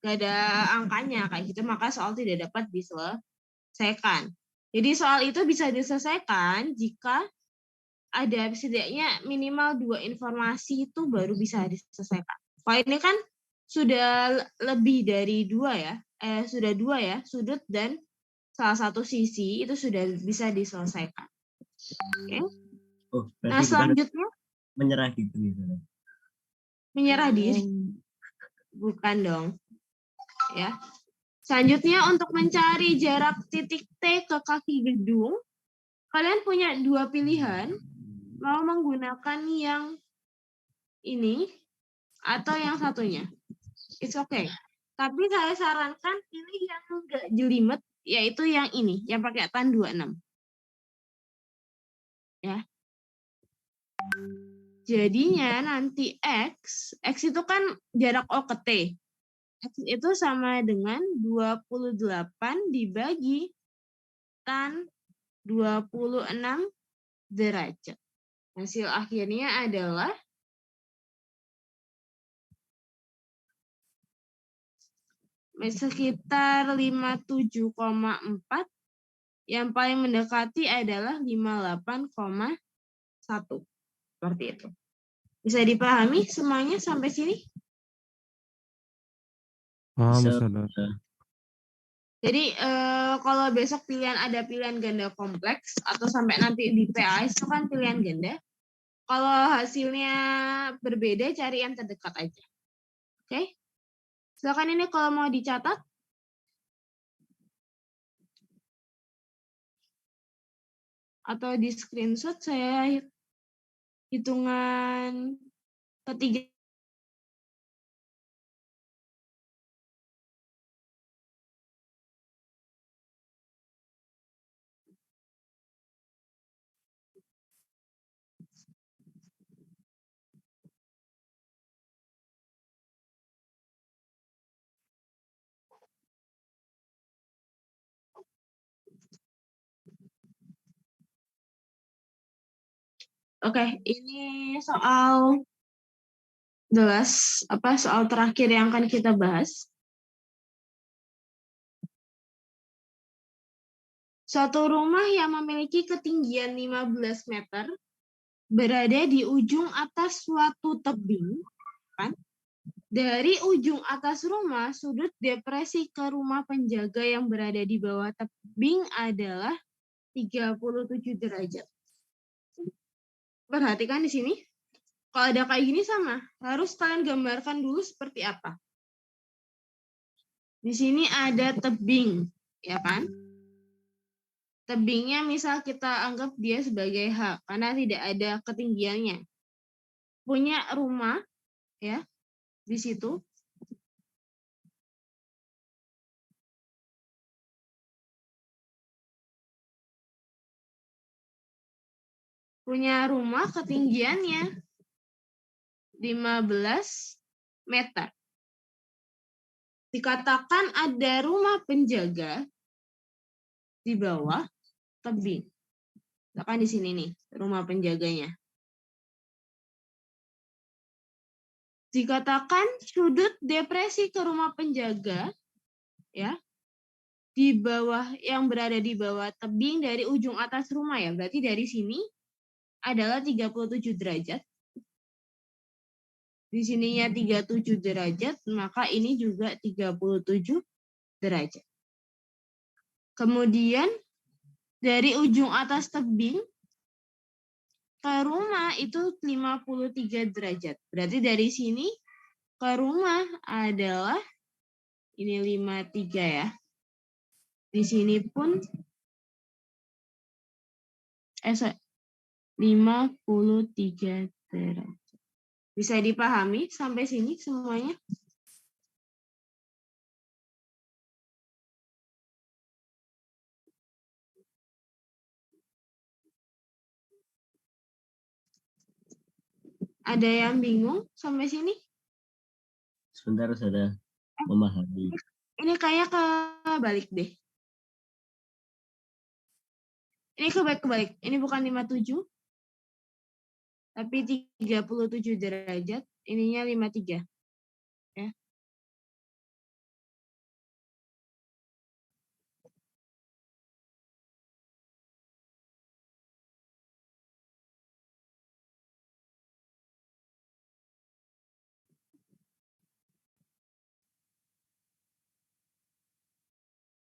Nggak ada angkanya kayak gitu, maka soal tidak dapat diselesaikan. Jadi soal itu bisa diselesaikan jika ada setidaknya minimal 2 informasi itu baru bisa diselesaikan. Kalau ini kan sudah lebih dari 2 ya, sudah 2 ya, sudut dan salah satu sisi itu sudah bisa diselesaikan. Oke. Oh, Nah, selanjutnya menyerah gitu ya. Menyerah diri. Bukan dong. Ya. Selanjutnya untuk mencari jarak titik T ke kaki gedung, kalian punya 2 pilihan, mau menggunakan yang ini atau yang satunya. It's okay. Tapi saya sarankan pilih yang enggak jelimet, yaitu yang ini, yang pakai tan 26. Ya. Jadinya nanti X itu kan jarak O ke T. X itu sama dengan 28 dibagi tan 26 derajat. Hasil akhirnya adalah sekitar 57,4. Yang paling mendekati adalah 58,1. Seperti itu. Bisa dipahami semuanya sampai sini? Paham, Bisa. Ustaz. Jadi kalau besok ada pilihan ganda kompleks atau sampai nanti di PAS itu kan pilihan ganda. Kalau hasilnya berbeda cari yang terdekat aja. Oke? Silakan ini kalau mau dicatat. Atau di screenshot saya hitungan ketiga. Oke, ini soal soal terakhir yang akan kita bahas. Suatu rumah yang memiliki ketinggian 15 meter berada di ujung atas suatu tebing, kan? Dari ujung atas rumah, sudut depresi ke rumah penjaga yang berada di bawah tebing adalah 37 derajat. Perhatikan di sini. Kalau ada kayak gini sama, harus kalian gambarkan dulu seperti apa. Di sini ada tebing, ya kan? Tebingnya misal kita anggap dia sebagai H, karena tidak ada ketinggiannya. Punya rumah, ya, di situ. Punya rumah ketinggiannya 15 meter. Dikatakan ada rumah penjaga di bawah tebing. Misalkan di sini nih, rumah penjaganya. Dikatakan sudut depresi ke rumah penjaga, ya, di bawah yang berada di bawah tebing dari ujung atas rumah ya. Berarti dari sini adalah 37 derajat. Di sininya 37 derajat, maka ini juga 37 derajat. Kemudian dari ujung atas tebing ke rumah itu 53 derajat. Berarti dari sini ke rumah adalah ini 53 ya. Di sini pun 53 derajat. Bisa dipahami sampai sini semuanya? Ada yang bingung sampai sini? Sebentar sudah memahami. Ini kayak kebalik deh. Ini kebalik. Ini bukan 57. Tapi 37 derajat. Ininya 53. Ya.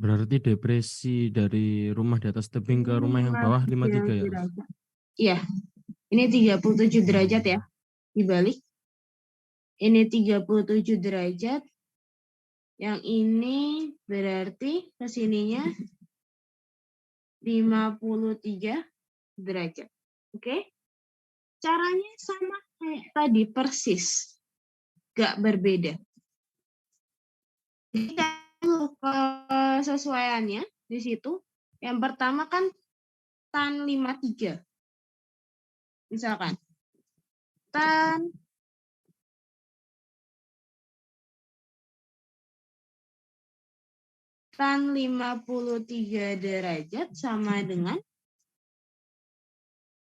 Berarti depresi dari rumah di atas tebing ke rumah yang bawah 53 ya? Iya. Ini 37 derajat ya. Dibalik. Ini 37 derajat. Yang ini berarti kesininya 53 derajat. Oke? Caranya sama kayak tadi, persis. Gak berbeda. Jadi kesesuaiannya di situ. Yang pertama kan tan 53. Misalkan tan 53 derajat sama dengan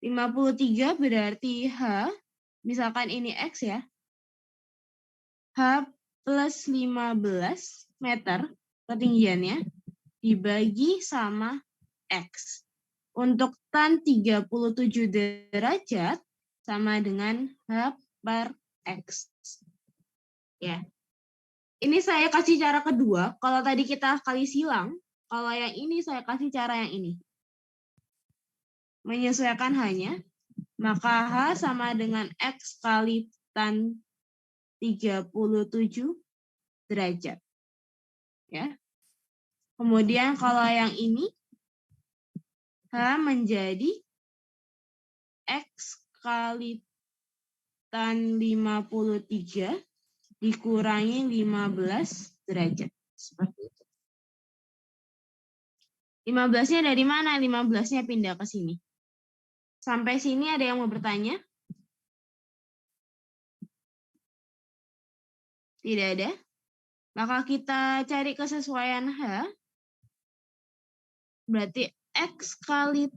53 berarti H, misalkan ini X ya, H plus 15 meter ketinggiannya dibagi sama X. Untuk tan 37 derajat sama dengan H per X. Ya. Ini saya kasih cara kedua. Kalau tadi kita kali silang, kalau yang ini saya kasih cara yang ini. Menyesuaikan hanya, maka H sama dengan X kali tan 37 derajat. Ya. Kemudian kalau yang ini, H menjadi X kali tan 53 dikurangi 15 derajat. Seperti itu. 15-nya dari mana? 15-nya pindah ke sini. Sampai sini ada yang mau bertanya? Tidak ada? Maka kita cari kesesuaian H. Berarti X kali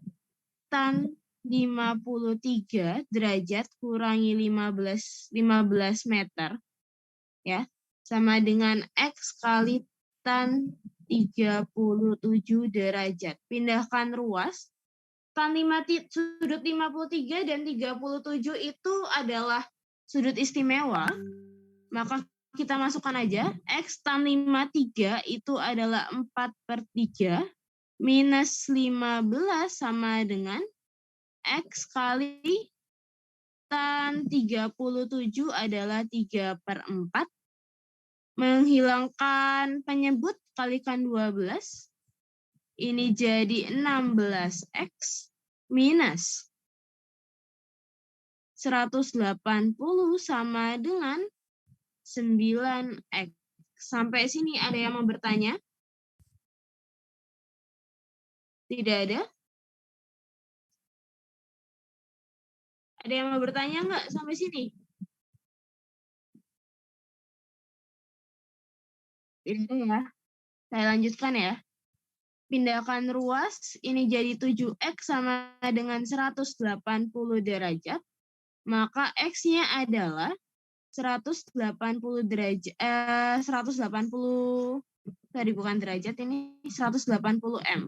tan 53 derajat kurangi 15 meter. Ya, sama dengan X kali tan 37 derajat. Pindahkan ruas. Tan sudut 53 dan 37 itu adalah sudut istimewa. Maka kita masukkan aja. X tan 53 itu adalah 4/3 minus 15 sama dengan X kali tan 37 adalah 3/4. Menghilangkan penyebut, kalikan 12. Ini jadi 16X minus 180 sama dengan 9X. Sampai sini ada yang mau bertanya? Tidak ada? Ada yang mau bertanya nggak sampai sini? Tidak ya. Saya lanjutkan ya. Pindahkan ruas, ini jadi 7X sama dengan 180 derajat. Maka X-nya adalah 180 derajat, 180, tadi bukan derajat, ini 180 M.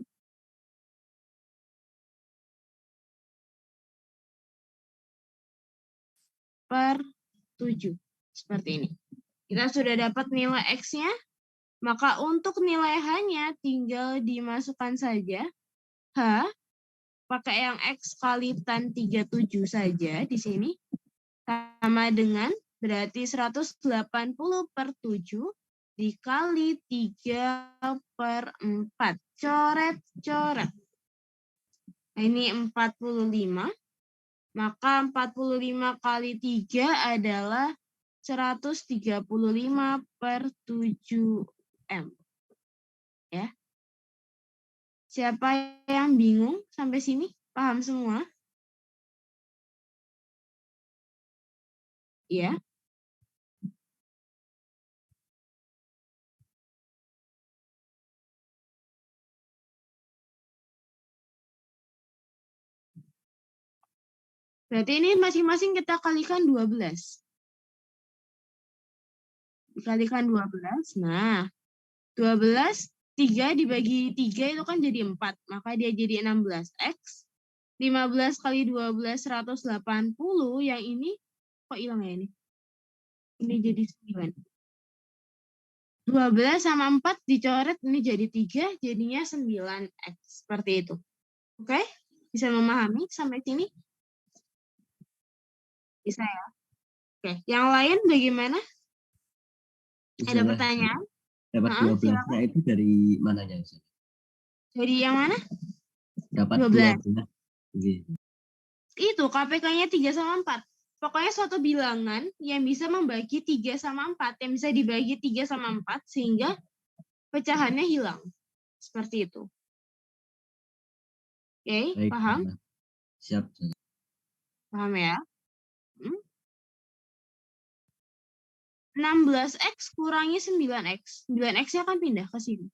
Per 7. Seperti ini. Kita sudah dapat nilai X-nya. Maka untuk nilai H-nya tinggal dimasukkan saja. H, pakai yang X kali tan 37 saja di sini. Sama dengan, berarti 180 per 7 dikali 3/4. Coret-coret. Nah, ini 45. Maka 45 kali 3 adalah 135 per 7 M. Ya. Siapa yang bingung sampai sini? Paham semua? Ya. Berarti ini masing-masing kita kalikan 12. Dikalikan 12. Nah, 12, 3 dibagi 3 itu kan jadi 4. Maka dia jadi 16X. 15 kali 12, 180. Yang ini, kok hilang ya ini? Ini jadi 9. 12 sama 4 dicoret, ini jadi 3, jadinya 9X. Seperti itu. Oke? Bisa memahami sampai sini? Bisa ya? Oke. Yang lain bagaimana? Ada pertanyaan? Dapat 12-nya itu dari mananya? Dari yang mana? Dapat 12. Itu KPK-nya 3 sama 4. Pokoknya suatu bilangan yang bisa membagi 3 sama 4, yang bisa dibagi 3 sama 4, sehingga pecahannya hilang. Seperti itu. Oke, Baik, paham? Siap. Paham ya? 16X kurangi 9X. 9X-nya akan pindah ke sini.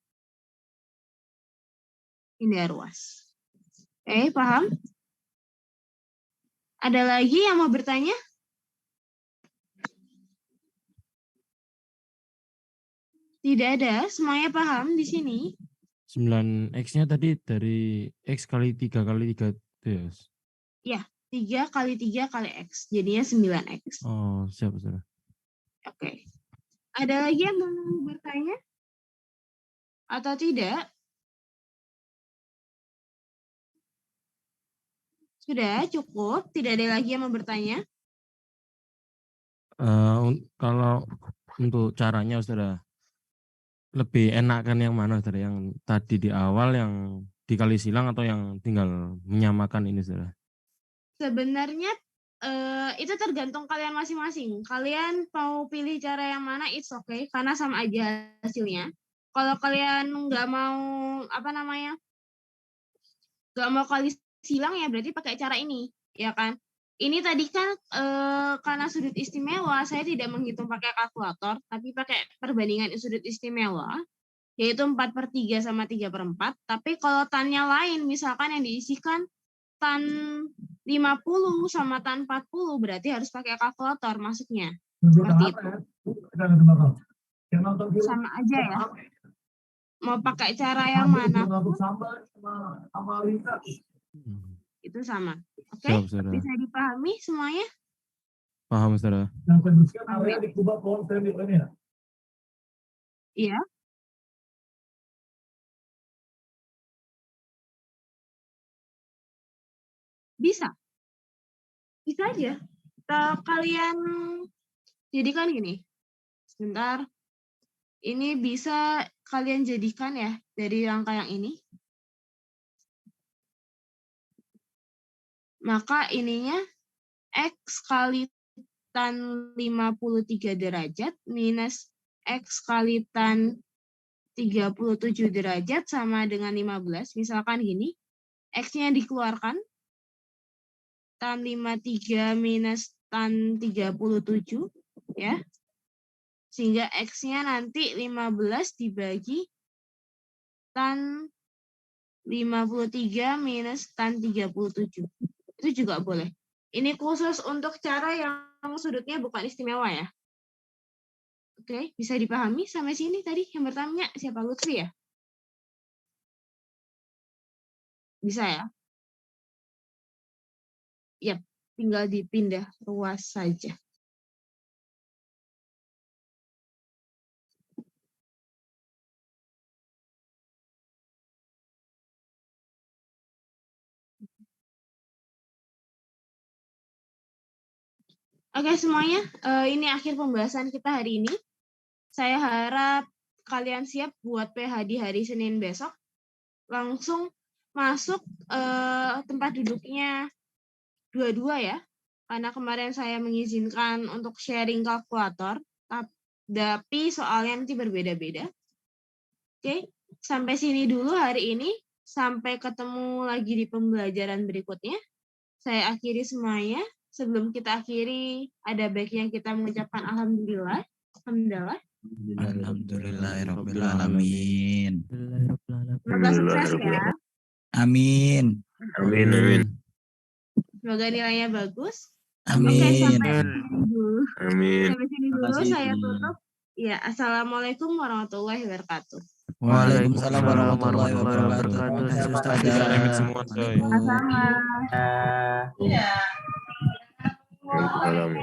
Pindah ruas. Oke, paham? Ada lagi yang mau bertanya? Tidak ada, semuanya paham di sini. 9X-nya tadi dari X kali 3 kali 3 itu ya? Ya, 3 kali 3 kali X. Jadinya 9X. Oh, siap, saudara. Oke. Ada lagi yang mau bertanya? Atau tidak? Sudah cukup? Tidak ada lagi yang mau bertanya? Kalau untuk caranya, saudara, lebih enakan yang mana, saudara? Yang tadi di awal, yang dikali silang, atau yang tinggal menyamakan ini, saudara? Sebenarnya itu tergantung kalian masing-masing. Kalian mau pilih cara yang mana, it's okay, karena sama aja hasilnya. Kalau kalian nggak mau nggak mau kali silang, ya berarti pakai cara ini, ya kan? Ini tadi kan karena sudut istimewa, saya tidak menghitung pakai kalkulator, tapi pakai perbandingan sudut istimewa, yaitu 4/3 sama 3/4. Tapi kalau tannya lain, misalkan yang diisikan tan 50 sama tan 40, berarti harus pakai kalkulator masuknya. Seperti itu. Sama aja ya. Mau pakai cara yang mana itu sama. Oke? Bisa dipahami semuanya? Paham, saudara. Iya. Bisa. Bisa aja. Kalian jadikan gini. Sebentar. Ini bisa kalian jadikan ya dari rangka yang ini. Maka ininya X kali tan 53 derajat minus X kali tan 37 derajat sama dengan 15. Misalkan gini. X-nya dikeluarkan. Tan 53 minus tan 37. Ya. Sehingga X-nya nanti 15 dibagi tan 53 minus tan 37. Itu juga boleh. Ini khusus untuk cara yang sudutnya bukan istimewa ya. Oke, bisa dipahami sampai sini tadi? Yang bertanya siapa? Lutfi ya? Bisa ya? Yap, tinggal dipindah ruas saja. Oke semuanya, ini akhir pembahasan kita hari ini. Saya harap kalian siap buat PH di hari Senin besok. Langsung masuk tempat duduknya 22 ya. Karena kemarin saya mengizinkan untuk sharing kalkulator, tapi soalnya nanti berbeda-beda. Oke, sampai sini dulu hari ini. Sampai ketemu lagi di pembelajaran berikutnya. Saya akhiri semuanya. Sebelum kita akhiri, ada baiknya kita mengucapkan alhamdulillah. Alhamdulillah. Alhamdulillahirrahmanirrahim. Semoga sukses ya. Amin. Amin. Semoga nilainya bagus. Amin. Oke, sampai sini dulu. Amin. Sampai sini dulu saya tutup. Ya, assalamualaikum warahmatullahi wabarakatuh. Waalaikumsalam warahmatullahi wabarakatuh. Semua, coy. Sama-sama. Waalaikumsalam.